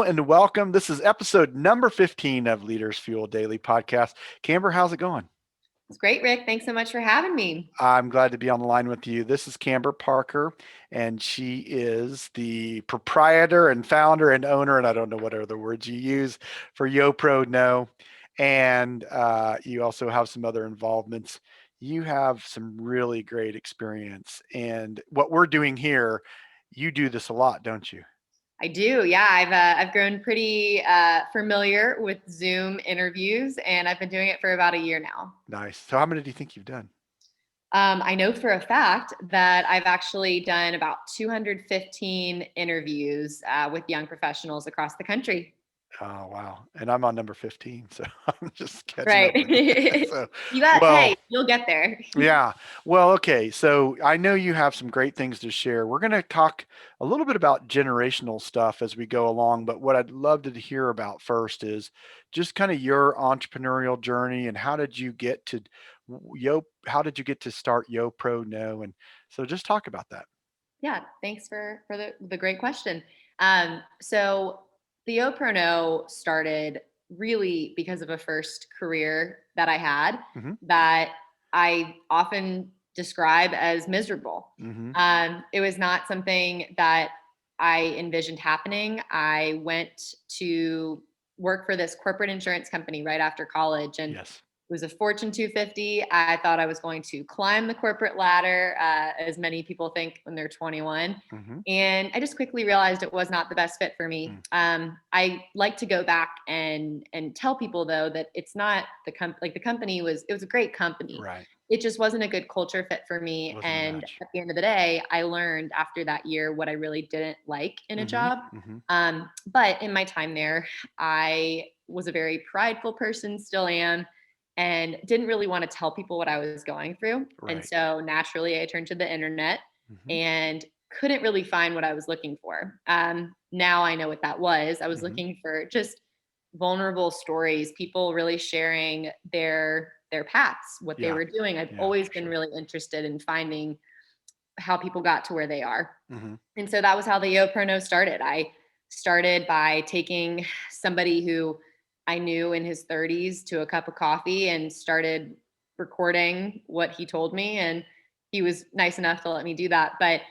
and welcome. This is episode number 15 of Leaders Fuel Daily Podcast. Kamber, how's it going? It's great, Rick. Thanks so much for having me. I'm glad to be on the line with you. This is Kamber Parker, and she is the proprietor and founder and owner, and I don't know what other words you use, for YoPro Know. And you also have some other involvements. You have some really great experience. And what we're doing here, you do this a lot, don't you? I do. Yeah, I've grown pretty familiar with Zoom interviews, and I've been doing it for about a year now. Nice. So how many do you think you've done? I know for a fact that I've actually done about 215 interviews with young professionals across the country. Oh, wow. And I'm on number 15, so I'm just catching Right. up with you. So, Hey, well, you'll get there. yeah. Well, okay. So I know you have some great things to share. We're going to talk a little bit about generational stuff as we go along, but what I'd love to hear about first is just kind of your entrepreneurial journey and how did you get to start YoPro Know? And so just talk about that. Yeah, thanks for the great question. So the YoPro Know started really because of a first career that I had Hmm. that I often describe as miserable. Hmm. It was not something that I envisioned happening. I went to work for this corporate insurance company right after college, and Yes. it was a Fortune 250. I thought I was going to climb the corporate ladder, as many people think when they're 21. Hmm. And I just quickly realized it was not the best fit for me. Mm. I like to go back and tell people though that it's not the company it was a great company. Right. It just wasn't a good culture fit for me. Wasn't a And match. at the end of the day, I learned after that year what I really didn't like in a Hmm. job. Hmm. But in my time there, I was a very prideful person, still am, and didn't really want to tell people what I was going through. And Right. so naturally, I turned to the internet Hmm. and couldn't really find what I was looking for. Now I know what that was. I was Hmm. looking for just vulnerable stories, people really sharing their paths, what they Yeah. were doing. I've Yeah, always for been sure. really interested in finding how people got to where they are. Hmm. And so that was how the YoPro Know started. I started by taking somebody who I knew in his 30s to a cup of coffee and started recording what he told me. And he was nice enough to let me do that. But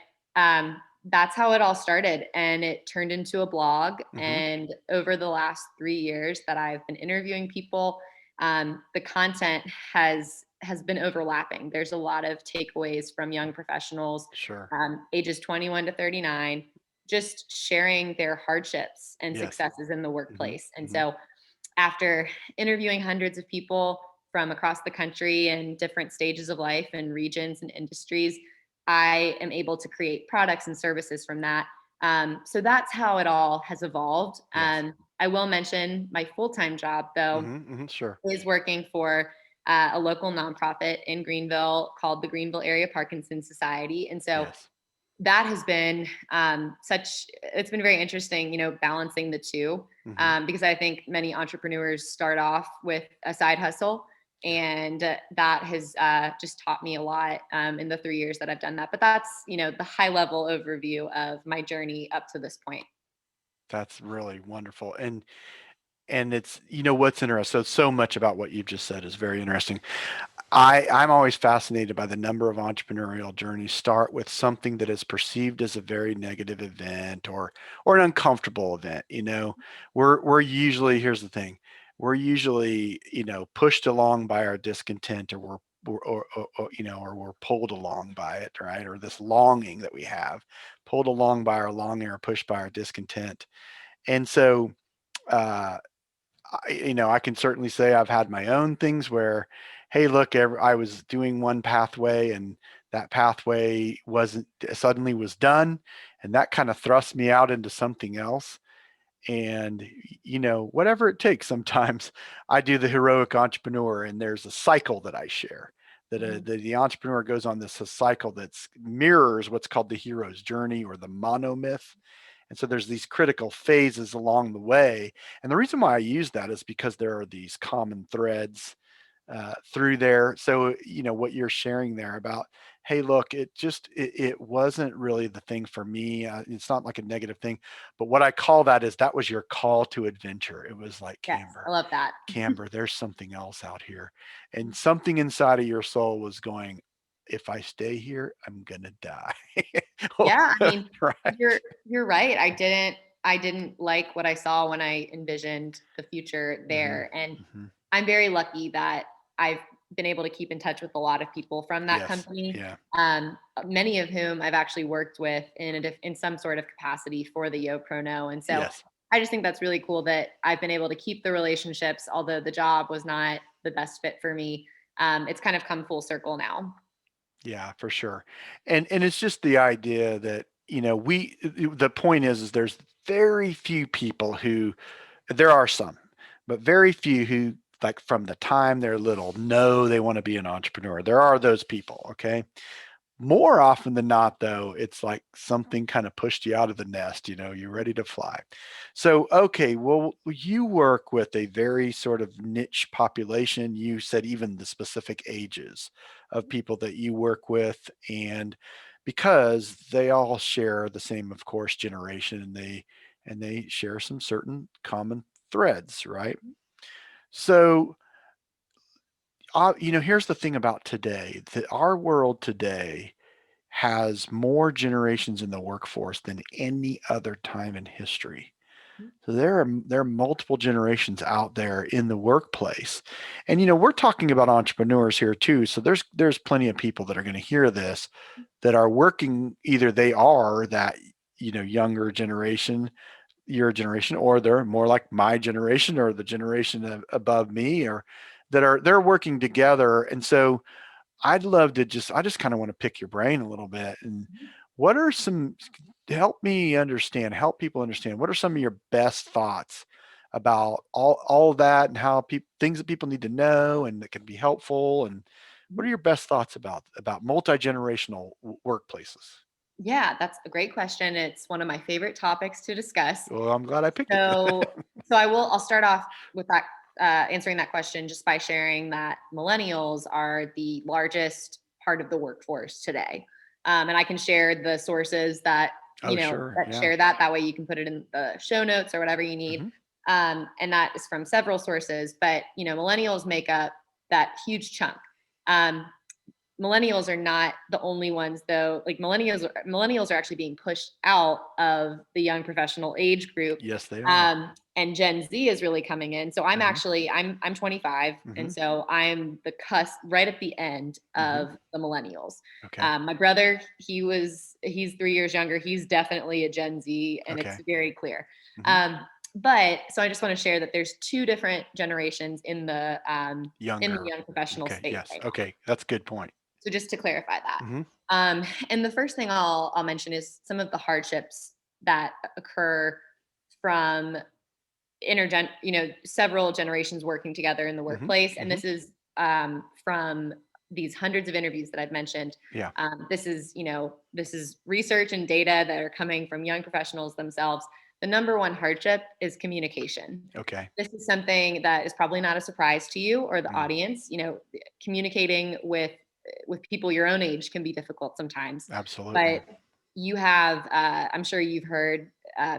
that's how it all started. And it turned into a blog. Hmm. And over the last 3 years that I've been interviewing people, the content has been overlapping. There's a lot of takeaways from young professionals, Sure. ages 21 to 39, just sharing their hardships and Yes. successes in the Hmm. workplace. And Hmm. so, after interviewing hundreds of people from across the country and different stages of life and regions and industries, I am able to create products and services from that. So that's how it all has evolved. Yes. I will mention my full-time job, though, Hmm. Hmm. Sure. is working for a local nonprofit in Greenville called the Greenville Area Parkinson Society. And so Yes. that has been it's been very interesting, balancing the two, Hmm. because I think many entrepreneurs start off with a side hustle. Yeah. And that has just taught me a lot in the 3 years that I've done that. But that's, the high level overview of my journey up to this point. That's really wonderful. And it's what's interesting. So much about what you've just said is very interesting. I'm always fascinated by the number of entrepreneurial journeys start with something that is perceived as a very negative event or an uncomfortable event. We're usually, here's the thing, we're usually pushed along by our discontent, or or we're pulled along by it, right? Or this longing that we have, pulled along by our longing or pushed by our discontent. And so uh, I can certainly say I've had my own things where, hey, look, I was doing one pathway and that pathway wasn't suddenly was done, and that kind of thrust me out into something else. And whatever it takes, sometimes I do the heroic entrepreneur, and there's a cycle that I share. That Mhm. the entrepreneur goes on this cycle that mirrors what's called the hero's journey or the monomyth. And so there's these critical phases along the way. And the reason why I use that is because there are these common threads through there. So, what you're sharing there about, hey, look, it wasn't really the thing for me. It's not like a negative thing, but what I call that was your call to adventure. It was like, Yes, I love that. Kamber, there's something else out here. And something inside of your soul was going, if I stay here, I'm going to die. Yeah, I mean, Right. you're right. I didn't like what I saw when I envisioned the future Hmm. there. And Hmm. I'm very lucky that I've been able to keep in touch with a lot of people from that Yes. company. Yeah. Many of whom I've actually worked with in some sort of capacity for the YoPro Know. And so Yes. I just think that's really cool that I've been able to keep the relationships, although the job was not the best fit for me. It's kind of come full circle now. Yeah, for sure. And it's just the idea that, the point is there's very few people who, there are some, but very few who, like, from the time they're little, know they want to be an entrepreneur. There are those people, okay? More often than not, though, it's like something kind of pushed you out of the nest, you're ready to fly. So, okay, well, you work with a very sort of niche population. You said even the specific ages of people that you work with, and because they all share the same, of course, generation, and they share some certain common threads, right? So, here's the thing about today, that our world today has more generations in the workforce than any other time in history. So there are multiple generations out there in the workplace. And we're talking about entrepreneurs here too. So there's plenty of people that are going to hear this that are working, either they are that, younger generation, your generation, or they're more like my generation or the generation above me, or they're working together. And so I just kind of want to pick your brain a little bit. And what are some, help people understand, what are some of your best thoughts about all of that, and how people, things that people need to know and that can be helpful? And what are your best thoughts about multi-generational workplaces? Yeah, that's a great question. It's one of my favorite topics to discuss. Well, I'm glad I picked it. So I'll start off with that, answering that question just by sharing that millennials are the largest part of the workforce today. And I can share the sources that, Oh, sure. that Yeah. share that. That way you can put it in the show notes or whatever you need. Hmm. And that is from several sources, but, millennials make up that huge chunk. Um, Millennials are not the only ones, though. Like, millennials are actually being pushed out of the young professional age group. Yes, they are. And Gen Z is really coming in. So Hmm. I'm 25, Hmm. and so I'm the cusp, right at the end Hmm. of the millennials. Okay. My brother, he's 3 years younger. He's definitely a Gen Z, and it's Okay. very clear. Hmm. Um, but so I just want to share that there's two different generations in the Younger. young professional Okay. space Yes. right now. Okay. That's a good point. So just to clarify that. Hmm. And the first thing I'll mention is some of the hardships that occur from several generations working together in the Hmm. workplace. And Hmm. this is from these hundreds of interviews that I've mentioned. Yeah. This is research and data that are coming from young professionals themselves. The number one hardship is communication. Okay. This is something that is probably not a surprise to you or the Mm, audience. Communicating with people your own age can be difficult sometimes. absolutely. But I'm sure you've heard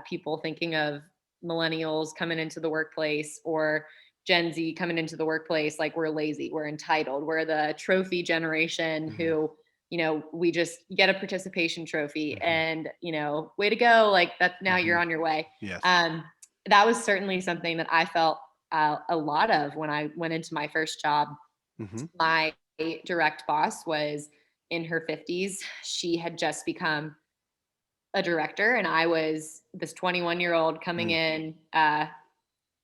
people thinking of millennials coming into the workplace, or Gen Z coming into the workplace like we're lazy, we're entitled, we're the trophy generation Hmm. who, we just get a participation trophy Hmm. and, way to go. Like that, now Hmm. you're on your way. Yes. Um, that was certainly something that I felt a lot of when I went into my first job. Hmm. My direct boss was in her 50s. She had just become a director, and I was this 21-year-old coming Mm, in,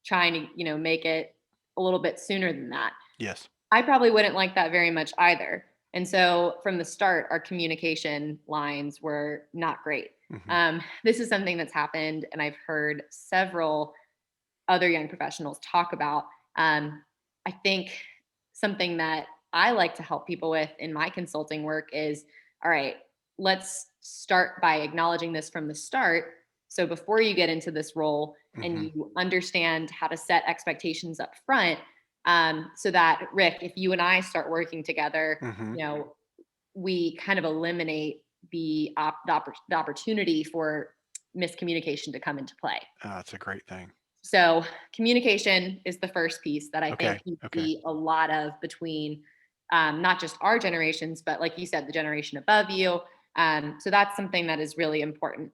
trying to, make it a little bit sooner than that. yes. I probably wouldn't like that very much either. And so from the start, our communication lines were not great. Hmm. This is something that's happened, and I've heard several other young professionals talk about. I think something that I like to help people with in my consulting work is, all right, let's start by acknowledging this from the start. So before you get into this role and Hmm. you understand how to set expectations up front, So that, Rick, if you and I start working together, Hmm. we kind of eliminate the opportunity for miscommunication to come into play. That's a great thing. So communication is the first piece that I Okay. think you Okay. see a lot of between not just our generations, but like you said, the generation above you. So that's something that is really important.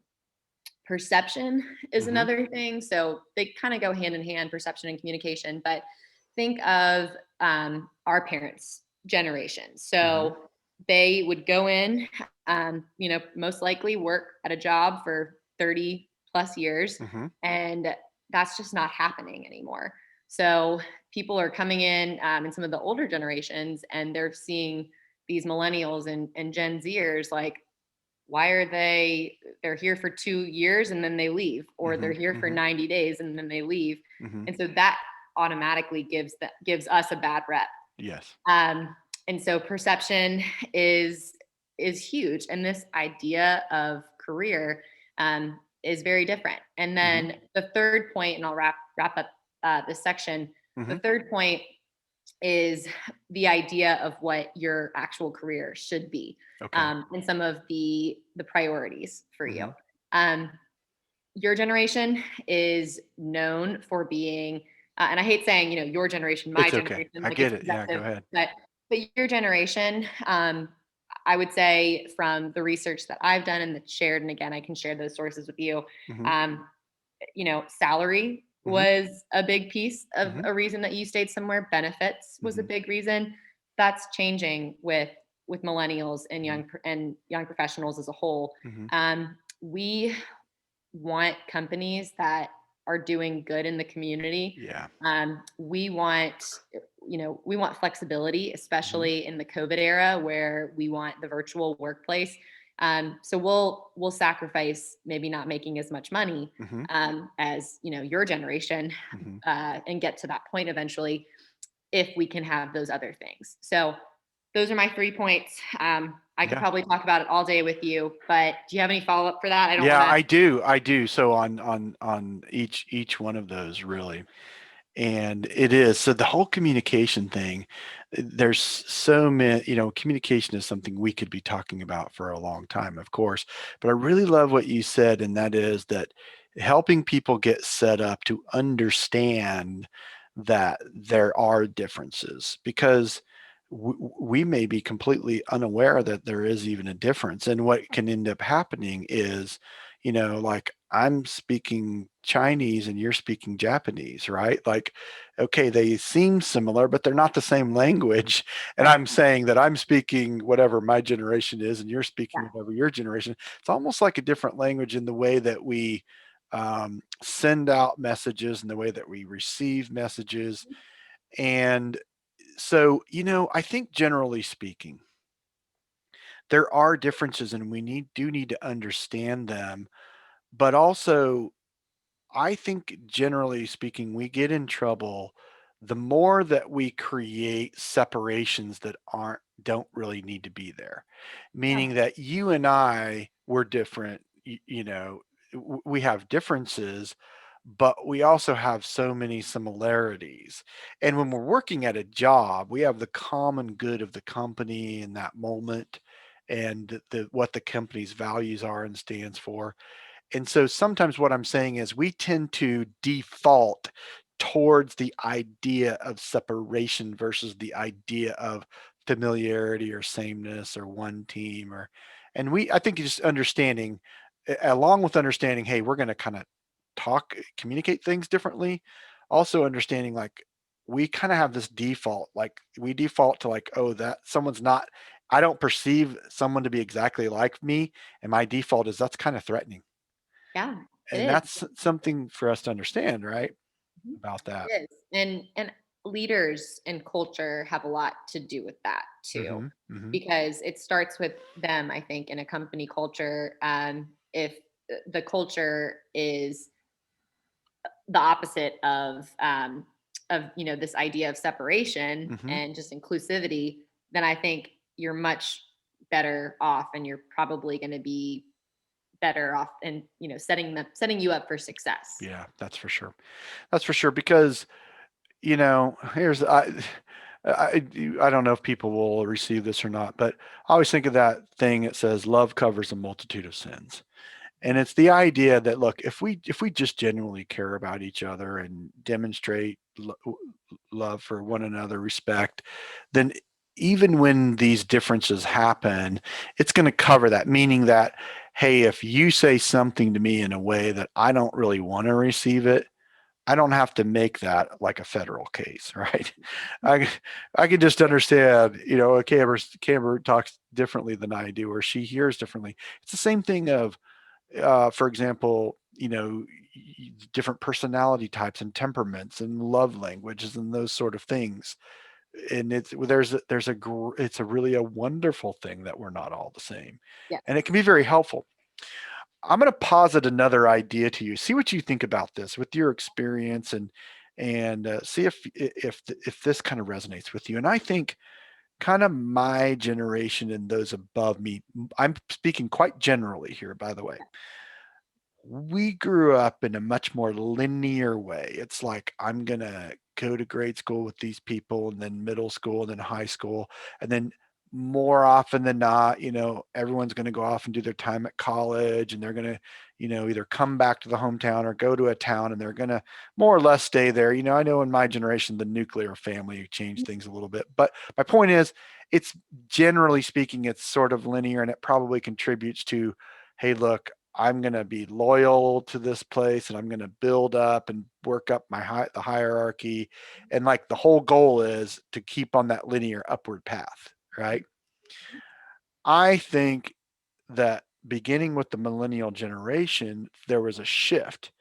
Perception is Hmm. another thing. So they kind of go hand in hand, perception and communication. But think of our parents' generation. Hmm. So they would go in, most likely work at a job for 30 plus years, Hmm. and that's just not happening anymore. So people are coming in some of the older generations, and they're seeing these millennials and Gen Zers like, why are they're here for 2 years and then they leave, or Hmm. they're here for Hmm. 90 days and then they leave. Hmm. And so that automatically gives us a bad rep. Yes. And so perception is is huge, and this idea of career is very different. And Hmm. then the third point, and I'll wrap up this section. The Hmm. third point is the idea of what your actual career should be, Okay. and some of the priorities for you. Hmm. Um, your generation is known for being, and I hate saying, your generation, my It's okay. generation, I like it's get it. Yeah. Go possessive, ahead. but your generation, I would say from the research that I've done and that's shared, and again, I can share those sources with you. Hmm. Um, Salary Hmm. was a big piece of Hmm. a reason that you stayed somewhere. Benefits was a Hmm. big reason. That's changing with millennials and Hmm. young professionals as a whole. Hmm. We want companies that are doing good in the community. Yeah. We want flexibility, Hmm. especially in the COVID era where we want the virtual workplace. So we'll sacrifice maybe not making as much money Hmm. as your generation, Hmm. and get to that point eventually if we can have those other things. So those are my 3 points. I could Yeah. probably talk about it all day with you, but do you have any follow up for that? I don't want Yeah, to. I do. I do. So on each one of those really. And it is. So the whole communication thing, there's so many, communication is something we could be talking about for a long time, of course. But I really love what you said, and that is that helping people get set up to understand that there are differences because we may be completely unaware that there is even a difference. And what can end up happening is, like I'm speaking Chinese and you're speaking Japanese, right? Like, okay, they seem similar, but they're not the same language. And Right. I'm saying that I'm speaking whatever my generation is and you're Yeah. speaking whatever your generation. It's almost like a different language in the way that we send out messages and the way that we receive messages. And so, I think generally speaking, there are differences and we do need to understand them, but also I think generally speaking, we get in trouble the more that we create separations that don't really need to be there. Yeah. Meaning that you and I were different, we have differences, but we also have so many similarities. And when we're working at a job, we have the common good of the company in that moment and what the company's values are and stands for. And so sometimes what I'm saying is we tend to default towards the idea of separation versus the idea of familiarity or sameness or one team and I think just understanding along with understanding, hey, we're going to kind of communicate things differently. Also understanding like we kind of have this default, like we default to like, oh, that someone's not, I don't perceive someone to be exactly like me. And my default is that's kind of threatening. Yeah, it And is. that's something for us to understand, right? Mhm. About that. It is. And leaders and culture have a lot to do with that too, Mhm, mhm. because it starts with them, I think, in a company culture. If the culture is the opposite of this idea of separation Mhm. and just inclusivity, then I think you're much better off, and you're probably going to be better off, and setting you up for success. Yeah, that's for sure. That's for sure because here's I I don't know if people will receive this or not, but I always think of that thing that says love covers a multitude of sins. And it's the idea that, look, if we just genuinely care about each other and demonstrate love for one another, respect, then even when these differences happen, it's going to cover that, meaning that, hey, if you say something to me in a way that I don't really want to receive it, I don't have to make that like a federal case, right? I I can just understand, Camber talks differently than I do, or she hears differently. It's the same thing of, for example, different personality types and temperaments and love languages and those sort of things. And it's a really a wonderful thing that we're not all the same, Yes. and it can be very helpful. I'm going to posit another idea to you. See what you think about this with your experience, and see if this kind of resonates with you. And I think kind of my generation and those above me. I'm speaking quite generally here, by the way. We grew up in a much more linear way. It's like, I'm going to go to grade school with these people, and then middle school, and then high school. And then more often than not, everyone's going to go off and do their time at college, and they're going to, either come back to the hometown or go to a town, and they're going to more or less stay there. I know in my generation, the nuclear family changed things a little bit. But my point is, it's generally speaking, it's sort of linear, and it probably contributes to, hey, look, I'm going to be loyal to this place, and I'm going to build up and work up the hierarchy. And like the whole goal is to keep on that linear upward path, right? I think that beginning with the millennial generation, there was a shift.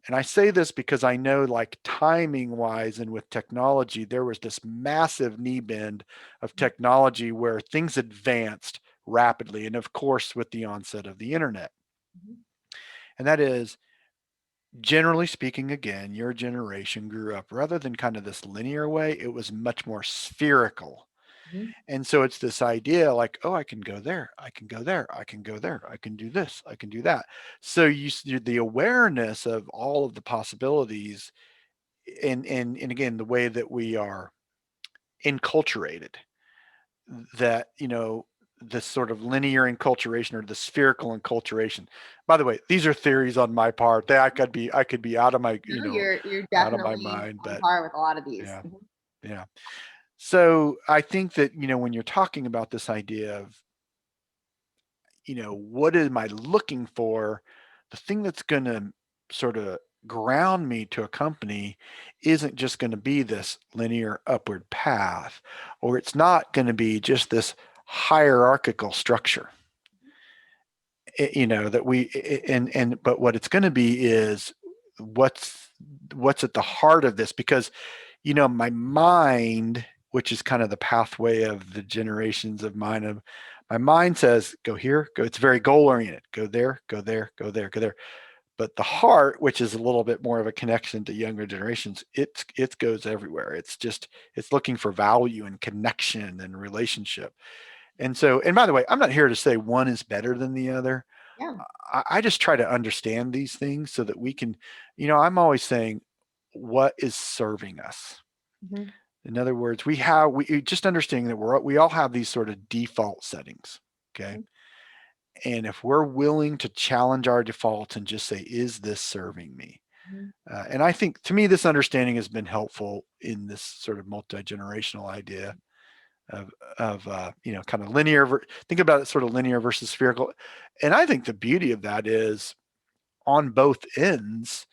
And I say this because I know, like, timing wise and with technology, there was this massive knee bend of technology where things advanced rapidly. And of course, with the onset of the internet. And that is, generally speaking, again, your generation grew up rather than kind of this linear way, it was much more spherical. Mhm. And so it's this idea like, oh, I can go there, I can go there, I can go there, I can do this, I can do that. So the awareness of all of the possibilities, and again, the way that we are enculturated, that, this sort of linear enculturation or the spherical enculturation. By the way, these are theories on my part. That I could be out of my, No, you're out of my definitely mind, on but par with a lot of these. yeah, yeah. So I think that, when you're talking about this idea of, what am I looking for? The thing that's going to sort of ground me to a company isn't just going to be this linear upward path, or it's not going to be just this hierarchical structure. That we and but what it's going to be is what's what's at the heart of this, because my mind, which is kind of the pathway of the generations of mine, of my mind says, go here, go. It's very goal oriented. Go there, go there, go there, go there. But the heart, which is a little bit more of a connection to younger generations, it goes everywhere. It's looking for value and connection and relationship. And so, and by the way, I'm not here to say one is better than the other. Yeah. I just try to understand these things so that we can, I'm always saying, what is serving us? Mhm. In other words, we just understanding that we all have these sort of default settings. Okay. Mhm. And if we're willing to challenge our defaults and just say, is this serving me? Mhm. And I think, to me, this understanding has been helpful in this sort of multi-generational idea of kind of linear. Think about it, sort of linear versus spherical. And I think the beauty of that is, on both ends,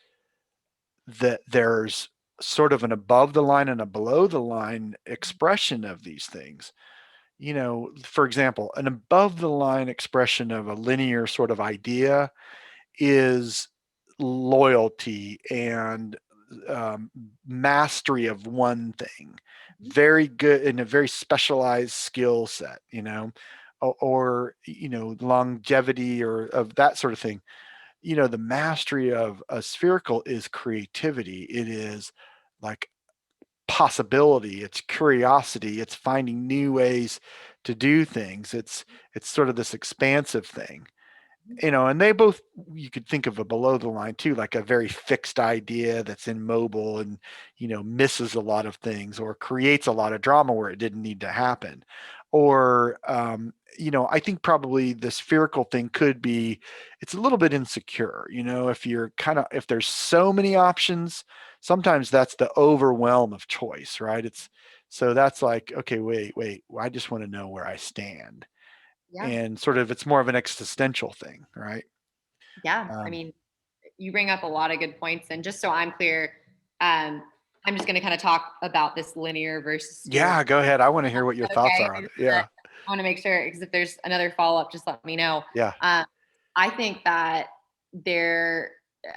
that there's sort of an above the line and a below the line expression of these things. For example, an above the line expression of a linear sort of idea is loyalty and um, mastery of one thing, Mhm. very good in a very specialized skill set, or longevity or of that sort of thing. The mastery of a spherical is creativity. It is like possibility, it's curiosity, it's finding new ways to do things. It's sort of this expansive thing. And they both, you could think of a below the line too, like a very fixed idea that's in mobile and misses a lot of things or creates a lot of drama where it didn't need to happen. Or I think probably the spherical thing could be, it's a little bit insecure. If there's so many options, sometimes that's the overwhelm of choice, right? So that's like, okay, wait, I just want to know where I stand. Yeah. And sort of, it's more of an existential thing, right? Yeah. I Um, mean, you bring up a lot of good points. And just so I'm clear, um, I'm just going to kind of talk about this linear versus yeah, spherical. go ahead. I want to hear what your thoughts Okay. are on it. Yeah, I want to make sure because if there's another follow up, just let me know. yeah. Um, I think that there,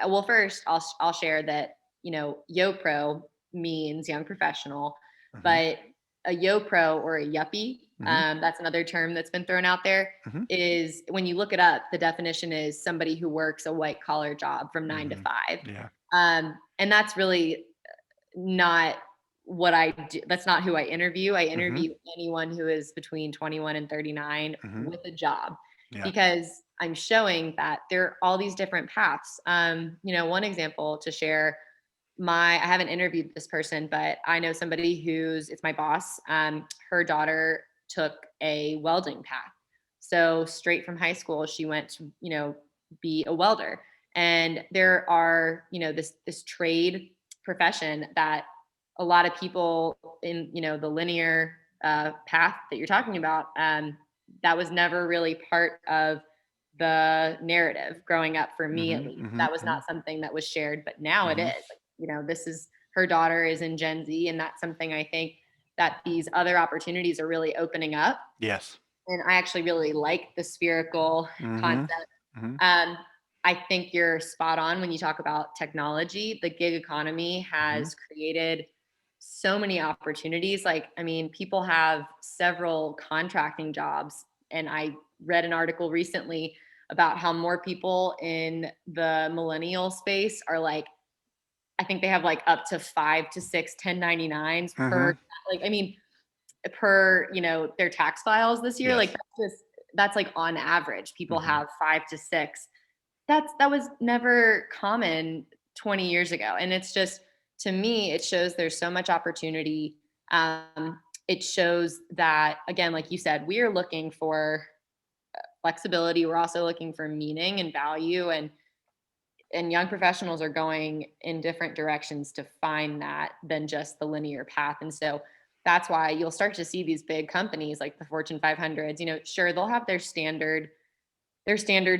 well, first I'll share that, YoPro means young professional, Hmm. but a YoPro or a yuppie, Hmm. that's another term that's been thrown out there, Hmm. is when you look it up, the definition is somebody who works a white collar job from 9 to 5. Yeah. And that's really not what I do. That's not who I interview. I Hmm. interview anyone who is between 21 and 39 Hmm. with a job Yeah. because I'm showing that there are all these different paths. One example to share, I haven't interviewed this person, but I know somebody it's my boss. Her daughter took a welding path. So straight from high school, she went to, be a welder. And there are, this trade profession that a lot of people in, the linear path that you're talking about, that was never really part of the narrative growing up for me, at Hmm. least. Hmm. That was Hmm. not something that was shared, but now it Hmm. is. This is her daughter is in Gen Z, and that's something I think that these other opportunities are really opening up. Yes. And I actually really like the spherical Hmm. concept. Hmm. um, I think you're spot on when you talk about technology. The gig economy Hmm. has created so many opportunities. Like, I mean, people have several contracting jobs. And I read an article recently about how more people in the millennial space are like, I think they have like up to 5 to 6 1099s Hmm. per, like, I mean, per, their tax files this year. Like Yes. that's like on average, people Hmm. have 5 to 6. That was never common 20 years ago. And it's just, to me, it shows there's so much opportunity. It shows that, again, like you said, we are looking for flexibility. We're also looking for meaning and value, and young professionals are going in different directions to find that than just the linear path. And so that's why you'll start to see these big companies like the Fortune 500s, sure, they'll have their standard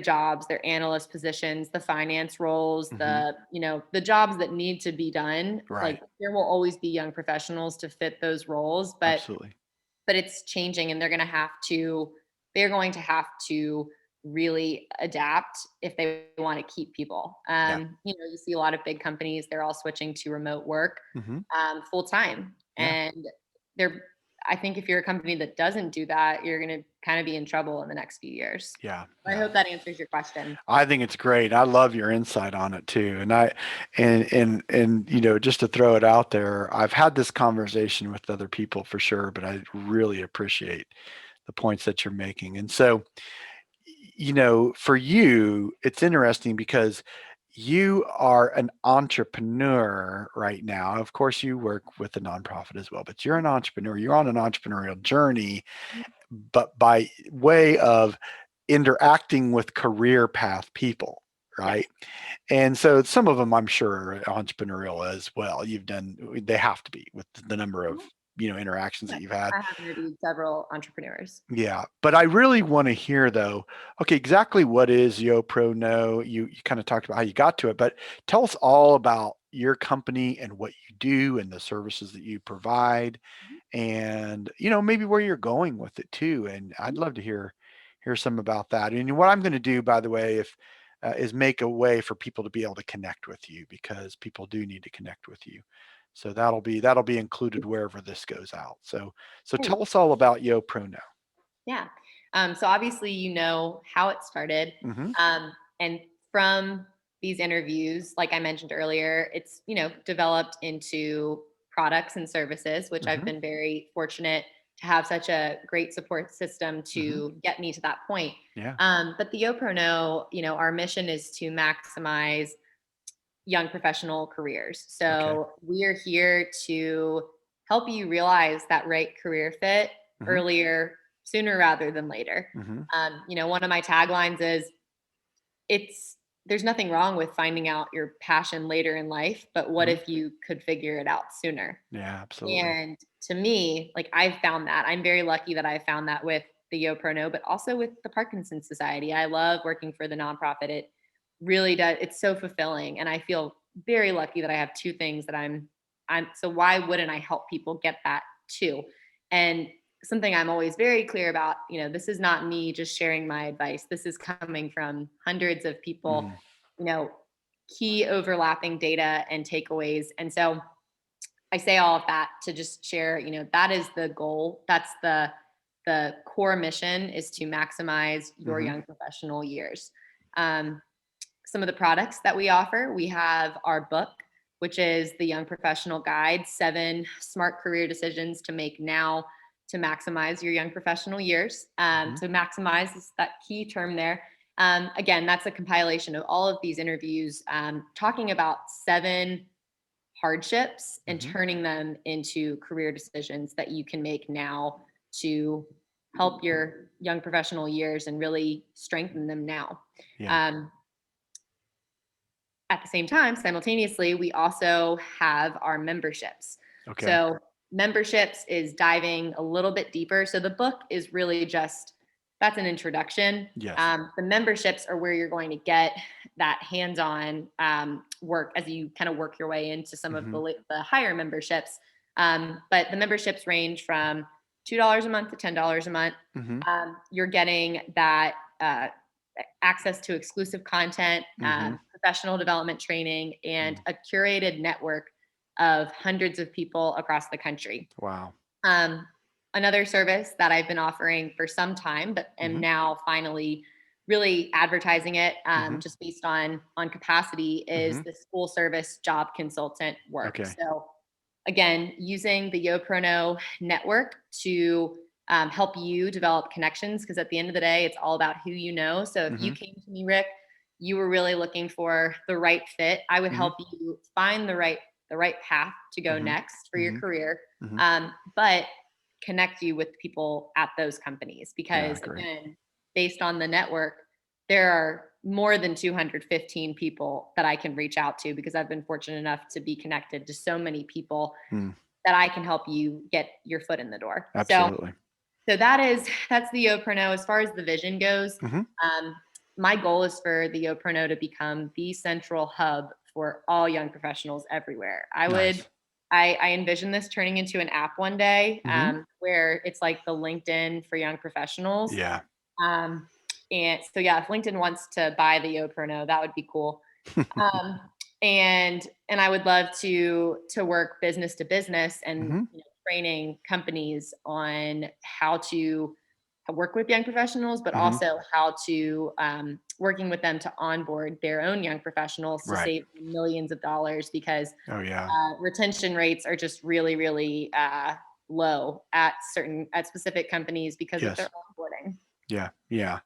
jobs, their analyst positions, the finance roles, Hmm. the jobs that need to be done. Right. Like, there will always be young professionals to fit those roles, but Absolutely. it's changing, and they're going to have to really adapt if they want to keep people. Yeah. You see a lot of big companies, they're all switching to remote work Hmm. full time. Yeah. And they're I think if you're a company that doesn't do that, you're going to kind of be in trouble in the next few years. Yeah. I Yeah. hope that answers your question. I think it's great. I love your insight on it too. And just to throw it out there, I've had this conversation with other people for sure, but I really appreciate the points that you're making. And so, for you, it's interesting because you are an entrepreneur right now. Of course, you work with a nonprofit as well, but you're an entrepreneur. You're on an entrepreneurial journey, but by way of interacting with career path people, Yes. right? And so some of them, I'm sure, are entrepreneurial as well. They have to be with the number of, interactions that Yes. you've had. I have interviewed several entrepreneurs. Yeah. But I really want to hear though, okay, exactly what is YoPro Know? You kind of talked about how you got to it, but tell us all about your company and what you do and the services that you provide and maybe where you're going with it too. And I'd love to hear some about that. And what I'm going to do, by the way, if is make a way for people to be able to connect with you because people do need to connect with you. So that'll be included wherever this goes out. So Great. tell us all about YoPro Now. Yeah. So obviously, how it started. Hmm. And from these interviews, like I mentioned earlier, it's developed into products and services, which I've Hmm. been very fortunate. to have such a great support system Hmm. to get me to that point. Yeah. But the YoPro Know, our mission is to maximize young professional careers. Okay. So we are here to help you realize that right career fit Hmm. earlier, sooner rather than later. Hmm. One of my taglines is it's there's nothing wrong with finding out your passion later in life, but what Hmm. if you could figure it out sooner? Yeah, absolutely. And to me, like I've found that. I'm very lucky that I found that with the YoPro Know, but also with the Parkinson Society. I love working for the nonprofit. It really does. It's so fulfilling. And I feel very lucky that I have two things that I'm so why wouldn't I help people get that too? And something I'm always very clear about, this is not me just sharing my advice. This is coming from hundreds of people, Mm. you know, key overlapping data and takeaways. And so I say all of that to just share, that is the goal. That's the core mission is to maximize your Hmm. young professional years. Um, some of the products that we offer, we have our book, which is the Young Professional Guide, 7 Smart Career Decisions to Make Now to Maximize Your Young Professional Years. Hmm. To maximize is that key term there. Again, that's a compilation of all of these interviews talking about 7 hardships and Hmm. turning them into career decisions that you can make now to help your young professional years and really strengthen them now. Yeah. Um, at the same time, simultaneously, we also have our memberships. Okay. So, memberships is diving a little bit deeper. So, the book is really just that's an introduction. Yes. The memberships are where you're going to get that hands on work as you kind of work your way into some of Hmm. the higher memberships. But the memberships range from $2 a month to $10 a month. Hmm. You're getting that. Access to exclusive content, Hmm. professional development training, and Mm. a curated network of hundreds of people across the country. Wow. Um, Another service that I've been offering for some time, but am Hmm. now finally really advertising it Hmm. just based on capacity is Hmm. the school service job consultant work. Okay. So again, using the YoPro Know network to help you develop connections because at the end of the day, it's all about who you know. So if you Hmm. came to me, Rick, you were really looking for the right fit, I would Hmm. help you find the right path to go Hmm. next for your Hmm. career, Hmm. but connect you with people at those companies Yeah, because great. again, based on the network, there are more than 215 people that I can reach out to because I've been fortunate enough to be connected to so many people Mm. that I can help you get your foot in the door. So, Absolutely. so that's the YoPro Know. As far as the vision goes, Hmm. um, my goal is for the YoPro Know to become the central hub for all young professionals everywhere. Nice. I envision this turning into an app one day Hmm. where it's like the LinkedIn for young professionals. Yeah. Um, and so, yeah, if LinkedIn wants to buy the YoPro Know, that would be cool. Um, and I would love to work business to business and Hmm. training companies on how to work with young professionals, but Hmm. also how to working with them to onboard their own young professionals to Right. save millions of dollars because Oh, yeah. retention rates are just really, really low at specific companies because of their Yes. onboarding. Yeah. Yeah.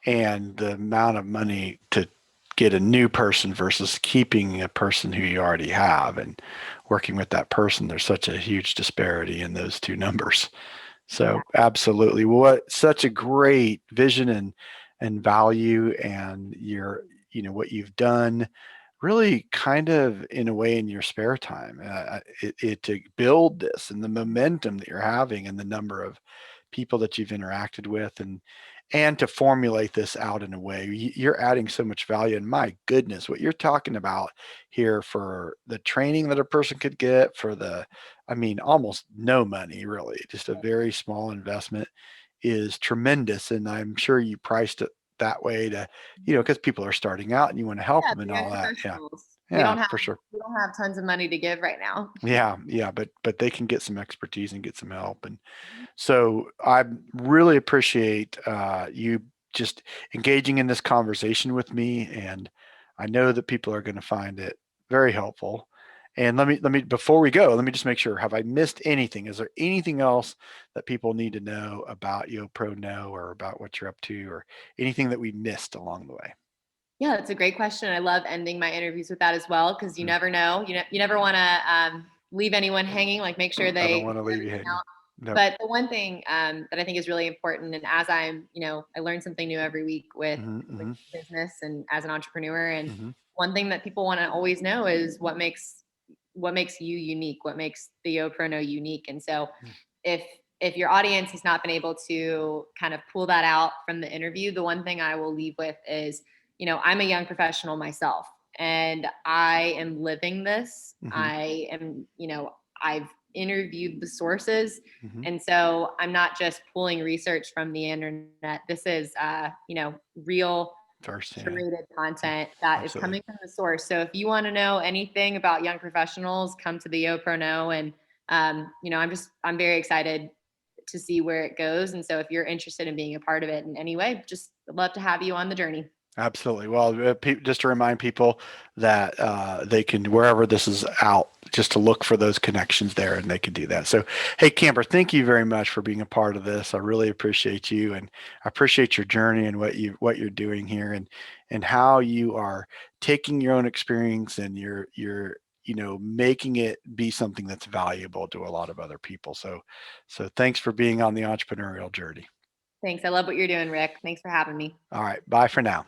And the amount of money to get a new person versus keeping a person who you already have and working with that person, there's such a huge disparity in those two numbers. Yeah. So absolutely. What such a great vision and value and what you've done really kind of in a way in your spare time to build this and the momentum that you're having and the number of people that you've interacted with and to formulate this out in a way you're adding so much value. And my goodness, what you're talking about here for the training that a person could get for I mean, almost no money really, just a very small investment is tremendous. And I'm sure you priced it that way to, because people are starting out and you want to help Yeah, them and they're young all that. Yeah. professionals. We Yeah, don't have for sure. we don't have tons of money to give right now. Yeah, yeah, but they can get some expertise and get some help. And so I really appreciate you just engaging in this conversation with me. And I know that people are going to find it very helpful. And before we go, let me just make sure, have I missed anything? Is there anything else that people need to know about YoPro Know, or about what you're up to, or anything that we missed along the way? Yeah, that's a great question. I love ending my interviews with that as well, because you Mhm. never know. You never want to leave anyone hanging. Like, make sure I don't they want to get leave you everything hanging. out. No. But the one thing that I think is really important, and as I learn something new every week Hmm. with Hmm. business and as an entrepreneur. And Hmm. one thing that people want to always know is what makes you unique, what makes the YoPro Know unique. And so, if if your audience has not been able to kind of pull that out from the interview, the one thing I will leave with is, I'm a young professional myself, and I am living this. Hmm. I am, I've interviewed the sources. Hmm. And so I'm not just pulling research from the internet. This is, real Firsthand. curated Yeah, content that is absolutely. coming from the source. So if you want to know anything about young professionals, come to the YoPro Know. And, I'm very excited to see where it goes. And so if you're interested in being a part of it in any way, just love to have you on the journey. Absolutely. Well, just to remind people that they can, wherever this is out, just to look for those connections there, and they can do that. So, hey, Camber, thank you very much for being a part of this. I really appreciate you, and I appreciate your journey and what you're doing here, and how you are taking your own experience, and you're making it be something that's valuable to a lot of other people. So thanks for being on the entrepreneurial journey. Thanks. I love what you're doing, Rick. Thanks for having me. All right, bye for now.